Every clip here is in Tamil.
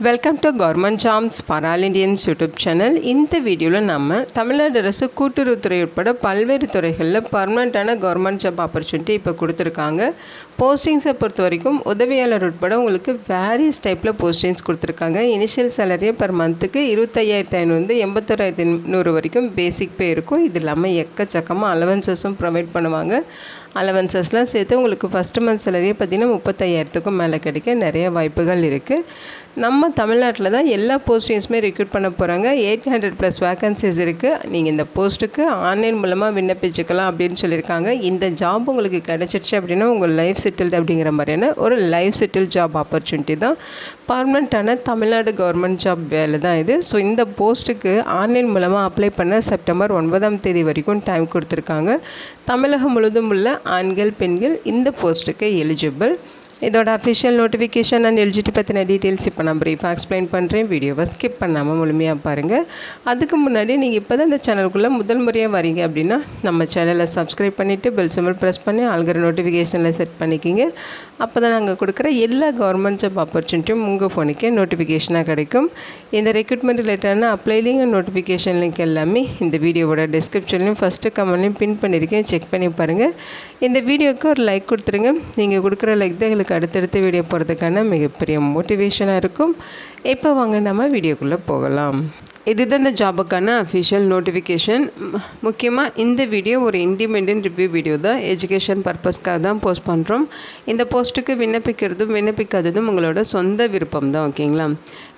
Welcome to government jobs for all Indians YouTube channel. இந்த வீடியோவில் நம்ம தமிழ்நாடு அரசு கூட்டுறவுத்துறை உட்பட பல்வேறு துறைகளில் பர்மனெண்ட்டான கவர்மெண்ட் ஜாப் ஆப்பர்ச்சுனிட்டி இப்போ கொடுத்துருக்காங்க. போஸ்டிங்ஸை பொறுத்த வரைக்கும் உதவியாளர் உட்பட உங்களுக்கு வேரியஸ் டைப்பில் போஸ்டிங்ஸ் கொடுத்துருக்காங்க. இனிஷியல் சேலரியை பெர் மந்த்துக்கு 25,500 81,100 வரைக்கும் பேசிக் பே இருக்கும். இது இல்லாமல் எக்கச்சக்கமாக அலவன்சஸும் ப்ரொவைட் பண்ணுவாங்க. அலவன்சஸ்லாம் சேர்த்து உங்களுக்கு ஃபஸ்ட்டு மந்த் சேலரியை பார்த்திங்கன்னா 35,000க்கும் மேலே கிடைக்க நிறைய வாய்ப்புகள் இருக்குது. நம்ம தமிழ்நாட்டில் தான் எல்லா போஸ்டிங்ஸுமே ரெக்ரூட் பண்ண போகிறாங்க. 800+ வேக்கன்சிஸ் இருக்குது. நீங்கள் இந்த போஸ்ட்டுக்கு ஆன்லைன் மூலமாக விண்ணப்பிச்சுக்கலாம் அப்படின்னு சொல்லியிருக்காங்க. இந்த ஜாப் உங்களுக்கு கிடச்சிருச்சு அப்படின்னா உங்கள் லைஃப் செட்டில்டு அப்படிங்கிற மாதிரியான ஒரு லைஃப் செட்டில் ஜாப் ஆப்பர்ச்சுனிட்டி தான். பர்மனெண்ட்டான தமிழ்நாடு கவர்மெண்ட் ஜாப் வேலை தான் இது. ஸோ இந்த போஸ்ட்டுக்கு ஆன்லைன் மூலமாக அப்ளை பண்ண செப்டம்பர் 9 வரைக்கும் டைம் கொடுத்துருக்காங்க. தமிழகம் முழுவதும் உள்ள ஆண்கள் பெண்கள் இந்த போஸ்ட்டுக்கு எலிஜிபிள். இதோட அஃபிஷியல் நோட்டிஃபிகேஷன் அண்ட் எலிஜிபிலிட்டி பற்றின டீட்டெயில்ஸ் இப்போ நான் ப்ரீஃபாக எக்ஸ்பிளைன் பண்ணுறேன். வீடியோவை ஸ்கிப் பண்ணாமல் முழுமையாக பாருங்கள். அதுக்கு முன்னாடி நீங்கள் இப்போ தான் இந்த சேனலுக்குள்ளே முதல் முறையாக வரீங்க அப்படின்னா நம்ம சேனலை சப்ஸ்கிரைப் பண்ணிவிட்டு பெல் சிம்பிள் ப்ரெஸ் பண்ணி ஆல்கிற நோட்டிஃபிகேஷனில் செட் பண்ணிக்கிங்க. அப்போ தான் நாங்கள் கொடுக்குற எல்லா கவர்மெண்ட் ஜாப் ஆப்பர்ச்சுனிட்டியும் உங்கள் ஃபோனுக்கே நோட்டிஃபிகேஷனாக கிடைக்கும். இந்த ரெக்ரூட்மெண்ட் ரிலேட்டடான apply link and notification link எல்லாமே இந்த வீடியோவோட டிஸ்கிரிப்ஷன்லையும் ஃபஸ்ட்டு கமெண்ட்லையும் பின் பண்ணியிருக்கேன். செக் பண்ணி பாருங்கள். இந்த வீடியோவுக்கு ஒரு லைக் கொடுத்துருங்க. நீங்கள் கொடுக்குற லைக் தான் எங்களுக்கு அடுத்தடுத்த வீடியோ போகிறதுக்கான மிகப்பெரிய மோட்டிவேஷனாக இருக்கும். இப்போ வாங்க நம்ம வீடியோக்குள்ளே போகலாம். இதுதான் இந்த ஜாபுக்கான அஃபிஷியல் நோட்டிஃபிகேஷன். முக்கியமாக இந்த வீடியோ ஒரு இண்டிபெண்டன்ட் ரிவ்யூ வீடியோ தான். எஜுகேஷன் பர்பஸ்க்காக தான் போஸ்ட் பண்ணுறோம். இந்த போஸ்ட்டுக்கு விண்ணப்பிக்கிறதும் விண்ணப்பிக்காததும் உங்களோட சொந்த விருப்பம் தான். ஓகேங்களா?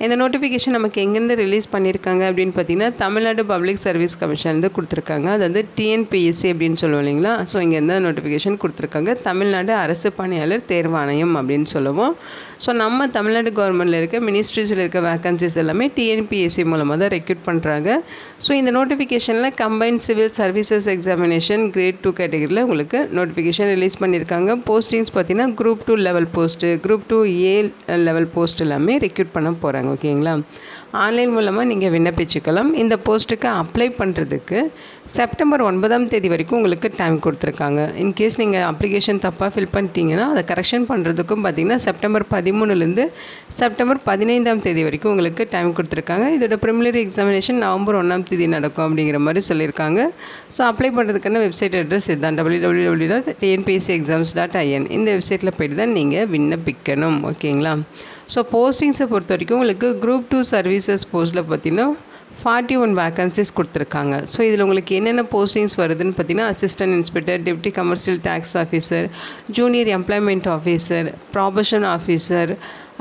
இந்த நோட்டிஃபிகேஷன் நமக்கு எங்கேருந்து ரிலீஸ் பண்ணியிருக்காங்க அப்படின்னு பார்த்தீங்கன்னா தமிழ்நாடு பப்ளிக் சர்வீஸ் கமிஷன்லேருந்து கொடுத்துருக்காங்க. அதாவது டிஎன்பிஎஸ்சி அப்படின்னு சொல்லுவோம் இல்லைங்களா? ஸோ இங்கேருந்து நோட்டிஃபிகேஷன் கொடுத்துருக்காங்க. தமிழ்நாடு அரசு பணியாளர் தேர்வாணையம் அப்படின்னு சொல்லுவோம். ஸோ நம்ம தமிழ்நாடு கவர்மெண்ட்டில் இருக்க மினிஸ்ட்ரிஸில் இருக்க வேக்கன்சிஸ் எல்லாமே டிஎன்பிஎஸ்சி மூலமாக தான் ரெக்ரூட் பண்ணுறாங்க. ஸோ இந்த நோட்டிஃபிகேஷனில் combined civil services examination grade 2 கேட்டகரியில் உங்களுக்கு நோட்டிஃபிகேஷன் ரிலீஸ் பண்ணியிருக்காங்க. போஸ்டிங்ஸ் பார்த்தீங்கன்னா group 2 level post, group 2A level post எல்லாமே ரெக்ரூட் பண்ண போகிறாங்க. ஓகேங்களா? ஆன்லைன் மூலமாக நீங்கள் விண்ணப்பிச்சுக்கலாம். இந்த போஸ்ட்டுக்கு அப்ளை பண்ணுறதுக்கு செப்டம்பர் 9 வரைக்கும் உங்களுக்கு டைம் கொடுத்துருக்காங்க. இன்கேஸ் நீங்கள் அப்ளிகேஷன் தப்பாக ஃபில் பண்ணிட்டீங்கன்னா அதை கரெக்ஷன் பண்ணுறதுக்கும் பார்த்திங்கன்னா செப்டம்பர் 13 செப்டம்பர் 15 வரைக்கும் உங்களுக்கு டைம் கொடுத்துருக்காங்க. இதோட ப்ரிலிமினரி எக்ஸாமினேஷன் நவம்பர் 1 நடக்கும் அப்படிங்கிற மாதிரி சொல்லியிருக்காங்க. ஸோ அப்ளை பண்ணுறதுக்கான வெப்சைட் அட்ரஸ் இதுதான், www.tnpscexams.in. இந்த வெப்சைட்டில் போய்ட்டு தான் நீங்கள் விண்ணப்பிக்கணும். ஓகேங்களா? ஸோ போஸ்டிங்ஸை பொறுத்த வரைக்கும் உங்களுக்கு குரூப் 2 சர்வீசஸ் போஸ்ட்டில் பார்த்திங்கன்னா 41 வேக்கன்சிஸ் கொடுத்துருக்காங்க. ஸோ இதில் உங்களுக்கு என்னென்ன போஸ்டிங்ஸ் வருதுன்னு பார்த்தீங்கன்னா assistant inspector, deputy commercial tax officer, junior employment officer, probation officer,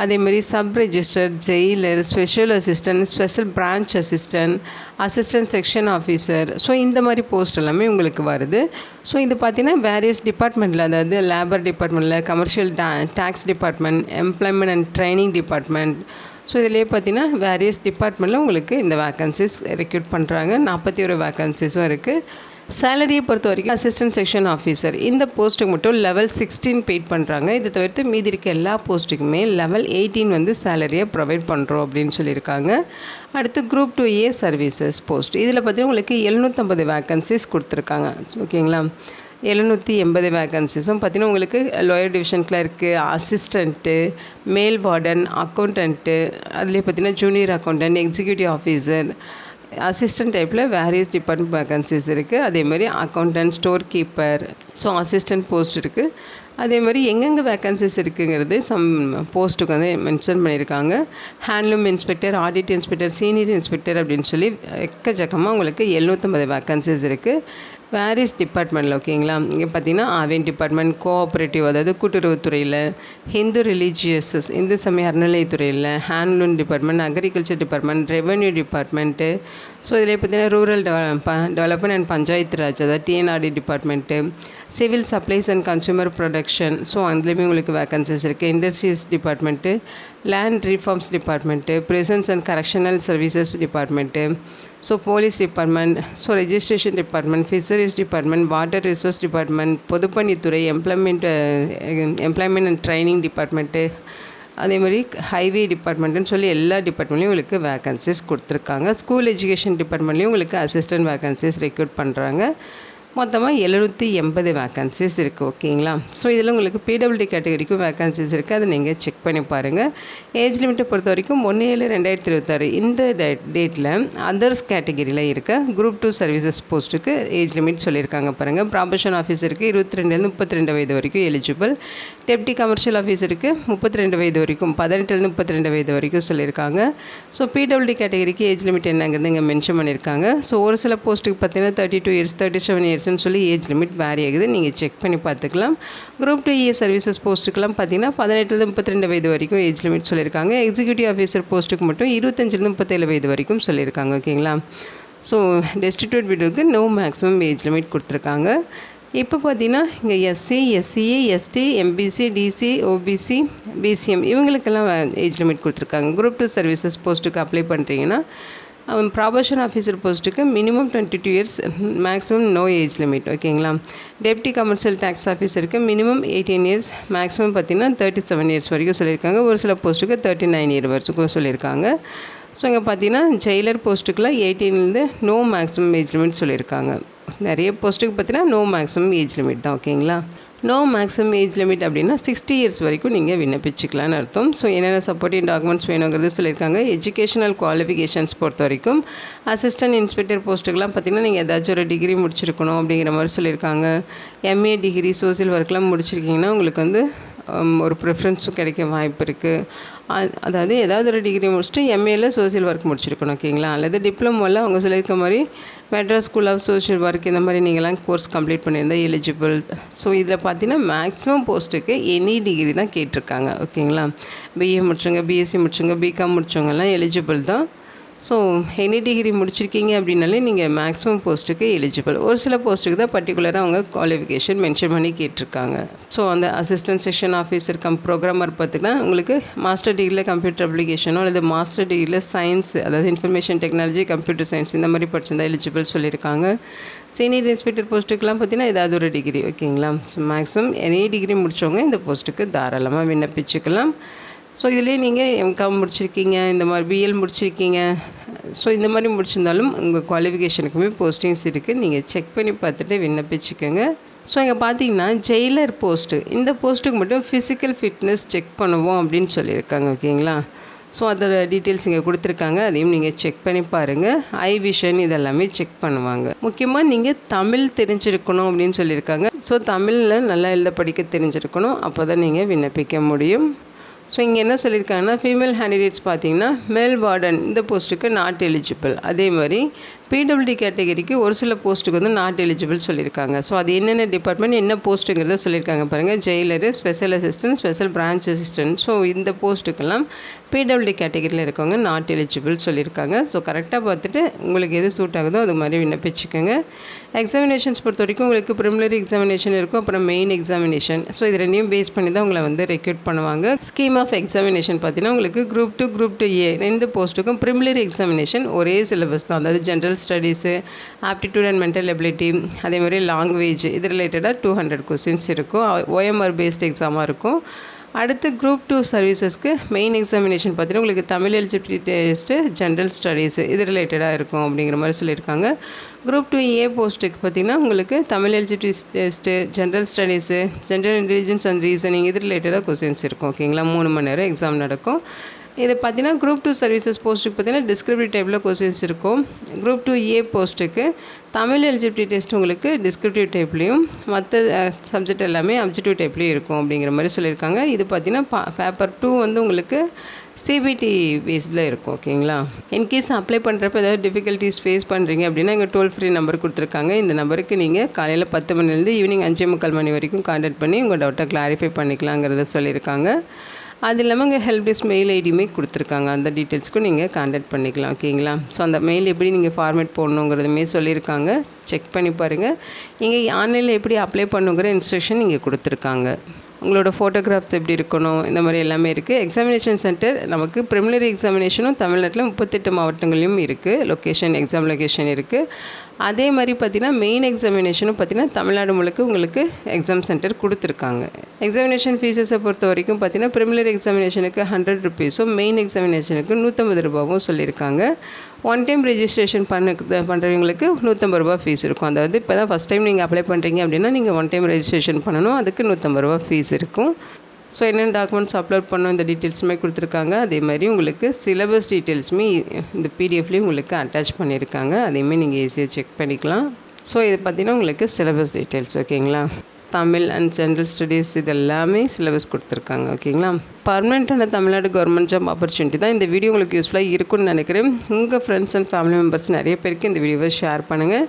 அதேமாதிரி sub register, jailer, special assistant, special branch assistant, assistant section officer. So இந்த மாதிரி போஸ்ட் எல்லாமே உங்களுக்கு வருது. ஸோ இது பார்த்திங்கன்னா வேரியஸ் டிபார்ட்மெண்ட்டில், அதாவது லேபர் டிபார்ட்மெண்ட்டில், commercial tax department, employment and training department. So இதிலே பார்த்திங்கன்னா வேரியஸ் டிபார்ட்மெண்ட்டில் உங்களுக்கு இந்த வேக்கன்சிஸ் ரெக்ரூட் பண்ணுறாங்க. 41 வேக்கன்சிஸும் இருக்குது. சேலரியை பொறுத்த வரைக்கும் அசிஸ்டன்ட் செக்ஷன் ஆஃபீஸர் இந்த போஸ்ட்டுக்கு மட்டும் லெவல் 16 பெய்ட் பண்ணுறாங்க. இதை தவிர்த்து மீதி இருக்க எல்லா போஸ்ட்டுக்குமே லெவல் 18 சேலரியை ப்ரொவைட் பண்ணுறோம் அப்படின்னு சொல்லியிருக்காங்க. அடுத்து குரூப் 2A சர்வீசஸ் போஸ்ட். இதில் பார்த்தீங்கன்னா உங்களுக்கு 750 வேக்கன்சிஸ் கொடுத்துருக்காங்க. ஓகேங்களா? 780 வேக்கன்சிஸும் பார்த்திங்கன்னா உங்களுக்கு லோயர் டிவிஷன் கிளர்க்கு, அசிஸ்டண்ட்டு, மேல் வார்டன், அக்கௌண்டண்ட்டு, அதுலேயே பார்த்திங்கன்னா junior accountant, executive officer, assistant டைப்பில் வேரியஸ் டிபார்ட்மெண்ட் வேக்கன்சிஸ் இருக்குது. அதேமாதிரி accountant, store keeper, so assistant post இருக்குது. அதே மாதிரி எங்கெங்கே வேக்கன்சிஸ் இருக்குங்கிறது சம் போஸ்ட்டுக்கு வந்து மென்ஷன் பண்ணியிருக்காங்க. Handloom inspector, audit inspector, senior inspector அப்படின்னு சொல்லி எக்கச்சக்கமாக உங்களுக்கு 750 வேக்கன்சிஸ் இருக்குது. வேரியஸ் டிபார்ட்மெண்ட்டில். ஓகேங்களா? இங்கே பார்த்தீங்கன்னா ஆவியன் டிபார்ட்மெண்ட், கோஆப்ரேட்டிவ் அதாவது கூட்டுறவுத்துறையில், ஹிந்து ரிலீஜியஸஸ் இந்து சமய அறநிலையத்துறையில், handloom department, agriculture department, revenue department. So இதில் பார்த்தீங்கன்னா rural development and panchayat raj அதாவது TNRD department, civil supplies and consumer production. So அதுலேயுமே உங்களுக்கு வேக்கன்சிஸ் இருக்குது. Industries department, land reforms department, prisons and correctional services department, so police department, so registration department, fisheries department, water resource department, பொதுப்பணித்துறை, எம்ப்ளாய்மெண்ட் அண்ட் ட்ரைனிங் டிபார்ட்மெண்ட்டு, அதே மாதிரி ஹைவே டிபார்ட்மெண்ட்டுன்னு சொல்லி எல்லா டிபார்ட்மெண்ட்லேயும் உங்களுக்கு வேக்கன்சிஸ் கொடுத்துருக்காங்க. ஸ்கூல் எஜுகேஷன் டிபார்ட்மெண்ட்லேயும் உங்களுக்கு அசிஸ்டன்ட் வேக்கன்சிஸ் ரெக்ரூட் பண்ணுறாங்க. மொத்தமாக 780 வேக்கன்சிஸ் இருக்குது. ஓகேங்களா? ஸோ இதில் உங்களுக்கு பிடபிள்யூடி கேட்டகரிக்கும் வேக்கன்சிஸ் இருக்குது. அதை நீங்கள் செக் பண்ணி பாருங்கள். ஏஜ் லிமிட்டை பொறுத்த வரைக்கும் 1/7/2026 இந்த டேட்டில் அதர்ஸ் கேட்டகரியில் இருக்க குரூப் 2 சர்வீசஸ் போஸ்ட்டுக்கு ஏஜ் லிமிட் சொல்லியிருக்காங்க பாருங்கள். ப்ராபஷன் ஆஃபீஸருக்கு 22 32 வயது வரைக்கும் எலிஜிபிள். டெப்டி கமர்ஷியல் ஆஃபீஸருக்கு 32 வயது வரைக்கும், 18 32 வயது வரைக்கும் சொல்லியிருக்காங்க. ஸோ பிடபிள்யூடி கேட்டகரிக்கு ஏஜ் லிமிட் என்னங்கிறது இங்கே மென்ஷன் பண்ணியிருக்காங்க. ஸோ ஒரு சில போஸ்ட்டுக்கு பார்த்தீங்கன்னா 32 இயர்ஸ் 37 இயர்ஸ்னு சொல்லி ஏஜ் லிமிட் வேரி ஆகுது. நீங்கள் செக் பண்ணி பார்த்துக்கலாம். குரூப் 2 சர்வீசஸ் போஸ்ட்டுக்கெலாம் பார்த்தீங்கன்னா 18 32 வயது வரைக்கும் ஏஜ் லிமிட் சொல்லியிருக்காங்க. எக்ஸிக்யூட்டிவ் ஆஃபீஸர் போஸ்ட்டுக்கு மட்டும் 25 37 வயது வரைக்கும் சொல்லியிருக்காங்க. ஓகேங்களா? ஸோ டெஸ்டிடியூட் விடோவுக்கு நோ மேக்ஸிமம் ஏஜ் லிமிட் கொடுத்துருக்காங்க. இப்போ பார்த்தீங்கன்னா இங்கே SC SCA ST MBC DC OBC BCM இவங்களுக்கெல்லாம் ஏஜ் லிமிட் கொடுத்துருக்காங்க. குரூப் 2 சர்வீசஸ் போஸ்ட்டுக்கு அப்ளை பண்ணுறீங்கன்னா ப்ராபஷன் ஆஃபீஸர் போஸ்ட்டுக்கு minimum 22 years, maximum no age limit. ஓகேங்களா? டெப்டி கமர்ஷியல் டேக்ஸ் ஆஃபீஸருக்கு மினிமம் 18 இயர்ஸ், மேக்ஸிமம் பார்த்திங்கன்னா 37 இயர்ஸ் வரைக்கும் சொல்லியிருக்காங்க. ஒரு சில போஸ்ட்டுக்கு 39 இயர் வரைக்கும் சொல்லியிருக்காங்க. ஸோ இங்கே பார்த்தீங்கன்னா ஜெயிலர் போஸ்ட்டுக்கெலாம் 18 நோ மேக்ஸிமம் ஏஜ் லிமிட் சொல்லியிருக்காங்க. நிறைய போஸ்ட்டுக்கு பார்த்தீங்கன்னா நோ மேக்ஸிமம் ஏஜ் லிமிட் தான். ஓகேங்களா? நோ மேக்ஸிமம் ஏஜ் லிமிட் அப்படின்னா 60 இயர்ஸ் வரைக்கும் நீங்கள் விண்ணப்பிச்சிக்கலான்னு அர்த்தம். ஸோ என்னென்ன சப்போர்ட்டிங் டாக்குமெண்ட்ஸ் வேணுங்கிறது சொல்லியிருக்காங்க. எஜுகேஷனல் குவாலிஃபிகேஷன்ஸ் பொறுத்த வரைக்கும் அசிஸ்டன்ட் இன்ஸ்பெக்டர் போஸ்ட்டுக்கெலாம் பார்த்திங்கன்னா நீங்கள் ஏதாச்சும் ஒரு டிகிரி முடிச்சிருக்கணும் அப்படிங்கிற மாதிரி சொல்லியிருக்காங்க. எம்ஏ டிகிரி சோசியல் ஒர்க்லாம் முடிச்சிருக்கீங்கன்னா உங்களுக்கு வந்து ஒரு ப்ரிஃபரன்ஸும் கிடைக்க வாய்ப்பு இருக்குது. அதாவது ஏதாவது ஒரு டிகிரி முடிச்சுட்டு எம்ஏல சோசியல் ஒர்க் முடிச்சிருக்கணும். ஓகேங்களா? அல்லது டிப்ளமோவில் அவங்க சொல்லியிருக்க மாதிரி Madras school of social work இந்த மாதிரி நீங்களாம் கோர்ஸ் கம்ப்ளீட் பண்ணியிருந்தால் எலிஜிபிள். ஸோ இதில் பார்த்தீங்கன்னா மேக்ஸிமம் போஸ்ட்டுக்கு எனி டிகிரி தான் கேட்டிருக்காங்க. ஓகேங்களா? பிஏ முடிச்சவங்க, பிஎஸ்சி முடிச்சவங்க, பிகாம் முடிச்சவங்கலாம் எலிஜிபிள் தான். ஸோ எனி டிகிரி முடிச்சிருக்கீங்க அப்படின்னாலே நீங்கள் மேக்ஸிமம் போஸ்ட்டுக்கு எலிஜிபிள். ஒரு சில போஸ்ட்டுக்கு தான் பர்டிகுலராக அவங்க குவாலிஃபிகேஷன் மென்ஷன் பண்ணி கேட்டிருக்காங்க. ஸோ அந்த அசிஸ்டன்ட் செக்ஷன் ஆஃபீஸர் ப்ரோக்ராமர் பார்த்திங்கன்னா உங்களுக்கு மாஸ்டர் டிகிரியில் கம்ப்யூட்டர் அப்ளிகேஷனோ அல்லது மாஸ்டர் டிகிரியில் சயின்ஸ், அதாவது இன்ஃபர்மேஷன் டெக்னாலஜி கம்ப்யூட்டர் சயின்ஸ் இந்த மாதிரி படிச்சிருந்தால் எலிஜிபிள் சொல்லியிருக்காங்க. சீனியர் இன்ஸ்பெக்டர் போஸ்ட்டுக்கெலாம் பார்த்திங்கன்னா ஏதாவது ஒரு டிகிரி. ஓகேங்களா? ஸோ மேக்ஸிமம் எனி டிகிரி முடித்தவங்க இந்த போஸ்ட்டுக்கு தாராளமாக விண்ணப்பிச்சுக்கலாம். ஸோ இதிலே நீங்கள் எம்காம் முடிச்சிருக்கீங்க, இந்த மாதிரி பிஎல் முடிச்சிருக்கீங்க, ஸோ இந்த மாதிரி முடிச்சிருந்தாலும் உங்கள் குவாலிஃபிகேஷனுக்குமே போஸ்டிங்ஸ் இருக்குது. நீங்கள் செக் பண்ணி பார்த்துட்டு விண்ணப்பிச்சுக்கோங்க. ஸோ இங்கே பார்த்தீங்கன்னா ஜெயிலர் போஸ்ட்டு, இந்த போஸ்ட்டுக்கு மட்டும் ஃபிசிக்கல் ஃபிட்னஸ் செக் பண்ணுவோம் அப்படின்னு சொல்லியிருக்காங்க. ஓகேங்களா? ஸோ அதோட டீட்டெயில்ஸ் இங்கே கொடுத்துருக்காங்க. அதையும் நீங்கள் செக் பண்ணி பாருங்கள். ஐ விஷன் இதெல்லாமே செக் பண்ணுவாங்க. முக்கியமாக நீங்கள் தமிழ் தெரிஞ்சிருக்கணும் அப்படின்னு சொல்லியிருக்காங்க. ஸோ தமிழில் நல்லா எழுத படிக்க தெரிஞ்சிருக்கணும். அப்போ தான் நீங்கள் விண்ணப்பிக்க முடியும். ஸோ இங்கே என்ன சொல்லியிருக்காங்கன்னா ஃபீமேல் கேண்டிடேட்ஸ் பார்த்தீங்கன்னா மேல் வார்டன் இந்த போஸ்ட்டுக்கு நாட் எலிஜிபிள். அதே மாதிரி பிடபிள்யூடி கேட்டகரிக்கு ஒரு சில போஸ்ட்டுக்கு வந்து நாட் எலிஜிபிள் சொல்லியிருக்காங்க. ஸோ அது என்னென்ன டிபார்ட்மெண்ட் என்ன போஸ்ட்டுங்கிறத சொல்லியிருக்காங்க பாருங்கள். Jailer, special assistant, special branch assistant. So இந்த போஸ்ட்டுக்கெல்லாம் பிடபிள்யூடி கேட்டகரியில் இருக்கவங்க நாட் எலிஜிபிள் சொல்லியிருக்காங்க. ஸோ கரெக்டாக பார்த்துட்டு உங்களுக்கு எது சூட் ஆகுதோ அது மாதிரி விண்ணப்பிச்சுக்கோங்க. எக்ஸாமினேஷன்ஸ் பொறுத்த வரைக்கும் உங்களுக்கு ப்ரிலிமினரி எக்ஸாமினேஷன் இருக்கும், அப்புறம் மெயின் எக்ஸாமினேஷன். ஸோ இது ரெண்டையும் பேஸ் பண்ணி தான் உங்களை வந்து ரெக்ரூட் பண்ணுவாங்க. ஸ்கீம் ஆஃப் எக்ஸாமினேஷன் பார்த்தீங்கன்னா உங்களுக்கு குரூப் 2 குரூப் 2A ரெண்டு போஸ்ட்டுக்கும் ப்ரிலிமினரி எக்ஸாமினேஷன் ஒரே சிலபஸ் தான். அதாவது general studies, aptitude and mental ability, அதே மாதிரி லாங்குவேஜ் இது ரிலேட்டடாக 200 கொஸ்டின்ஸ் இருக்கும். OMR பேஸ்ட் எக்ஸாமாக இருக்கும். அடுத்து குரூப் 2 சர்வீசஸ்க்கு மெயின் எக்ஸாமினேஷன் பார்த்தீங்கன்னா உங்களுக்கு Tamil eligibility test, general studies இது ரிலேட்டடாக இருக்கும் அப்படிங்கிற மாதிரி சொல்லியிருக்காங்க. குரூப் 2A போஸ்ட்டுக்கு பார்த்திங்கன்னா உங்களுக்கு Tamil eligibility test, general studies, general intelligence and reasoning இது ரிலேட்டடாக கொஸ்டின்ஸ் இருக்கும். ஓகேங்களா? 3 மணி நேரம் எக்ஸாம் நடக்கும். இது பார்த்தீங்கன்னா குரூப் 2 சர்வீசஸ் போஸ்ட்டுக்கு பார்த்தீங்கன்னா டிஸ்கிரிப்டிவ் டைப்பில் கொஸ்டின்ஸ் இருக்கும். குரூப் 2A போஸ்ட்டுக்கு தமிழ் எலிஜிபிலிட்டி டெஸ்ட் உங்களுக்கு டிஸ்கிரிப்டிவ் டைப்லேயும், மற்ற சப்ஜெக்ட் எல்லாமே அப்ஜெக்டிவ் டைப்லேயும் இருக்கும் அப்படிங்கிற மாதிரி சொல்லியிருக்காங்க. இது பார்த்தீங்கன்னா பேப்பர் 2 வந்து உங்களுக்கு CBT பேஸ்டில் இருக்கும். ஓகேங்களா? இன்கேஸ் அப்ளை பண்ணுறப்ப ஏதாவது டிஃபிகல்ட்டிஸ் ஃபேஸ் பண்ணுறீங்க அப்படின்னா எங்கள் டோல் ஃப்ரீ நம்பர் கொடுத்துருக்காங்க. இந்த நம்பருக்கு நீங்கள் காலையில் 10 மணிலேருந்து ஈவினிங் 5:45 மணி வரைக்கும் கான்டாக்ட் பண்ணி உங்கள் டவுட்டை கிளாரிஃபை பண்ணிக்கலாங்கிறத சொல்லியிருக்காங்க. அது இல்லாமல் இங்கே ஹெல்ப் டெஸ்க் மெயில் ஐடியுமே கொடுத்துருக்காங்க. அந்த டீட்டெயில்ஸ்க்கும் நீங்கள் கான்டாக்ட் பண்ணிக்கலாம். ஓகேங்களா? ஸோ அந்த மெயில் எப்படி நீங்கள் ஃபார்மேட் போடணுங்கிறதுமே சொல்லியிருக்காங்க. செக் பண்ணி பாருங்கள். இங்கே ஆன்லைனில் எப்படி அப்ளை பண்ணுங்கிற இன்ஸ்ட்ரக்ஷன் இங்கே கொடுத்துருக்காங்க. உங்களோட ஃபோட்டோகிராஃப்ஸ் எப்படி இருக்கணும் இந்த மாதிரி எல்லாமே இருக்குது. எக்ஸாமினேஷன் சென்டர் நமக்கு ப்ரிலிமினரி எக்ஸாமினேஷனும் தமிழ்நாட்டில் 38 மாவட்டங்களையும் இருக்குது. எக்ஸாம் லொக்கேஷன் இருக்குது. அதே மாதிரி பார்த்திங்கன்னா மெயின் எக்ஸாமினேஷனும் பார்த்திங்கன்னா தமிழ்நாடு முழுக்க உங்களுக்கு எக்ஸாம் சென்டர் கொடுத்துருக்காங்க. எக்ஸாமினேஷன் ஃபீஸஸை பொறுத்த வரைக்கும் பார்த்திங்கன்னா ப்ரிலிமினரி எக்ஸாமினேஷனுக்கு 100 ருபீஸும் மெயின் எக்ஸாமினேஷனுக்கு 150 ரூபாவும் சொல்லியிருக்காங்க. ஒன் டைம் ரெஜிஸ்ட்ரேஷன் பண்ணுறவங்களுக்கு 150 ரூபா ஃபீஸ் இருக்கும். அதாவது இப்போ தான் ஃபஸ்ட் டைம் நீங்கள் அப்ளை பண்ணுறீங்க அப்படின்னா நீங்கள் ஒன் டைம் ரெஜிஸ்ட்ரேஷன் பண்ணணும், அதுக்கு 150 ரூபா ஃபீஸ் இருக்கும். ஸோ என்னென்ன டாக்குமெண்ட்ஸ் அப்லோட் பண்ணணும் இந்த டீட்டெயில்ஸுமே கொடுத்துருக்காங்க. அதே மாதிரி உங்களுக்கு சிலபஸ் டீட்டெயில்ஸுமே இந்த பிடிஎஃப்லேயும் உங்களுக்கு அட்டாச் பண்ணியிருக்காங்க. அதையுமே நீங்கள் ஈஸியாக செக் பண்ணிக்கலாம். ஸோ இது பார்த்திங்கன்னா உங்களுக்கு சிலபஸ் டீட்டெயில்ஸ் ஓகேங்களா. தமிழ் அண்ட் ஜென்ரல் ஸ்டடீஸ் இது எல்லாமே சிலபஸ் கொடுத்துருக்காங்க ஓகேங்களா. பர்மனெண்ட்டான தமிழ்நாடு கவர்மெண்ட் ஜாப் ஆப்பர்ச்சுனிட்டி தான். இந்த வீடியோ உங்களுக்கு யூஸ்ஃபுல்லாக இருக்குன்னு நினைக்கிறேன். உங்கள் ஃப்ரெண்ட்ஸ் அண்ட் ஃபேமிலி மெம்பர்ஸ் நிறைய பேருக்கு இந்த வீடியோவை ஷேர் பண்ணுங்கள்.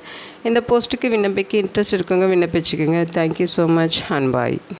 இந்த போஸ்ட்டுக்கு விண்ணப்பிக்க இன்ட்ரெஸ்ட் இருக்குங்க, விண்ணப்பிச்சுக்கோங்க. Thank you so much and bye.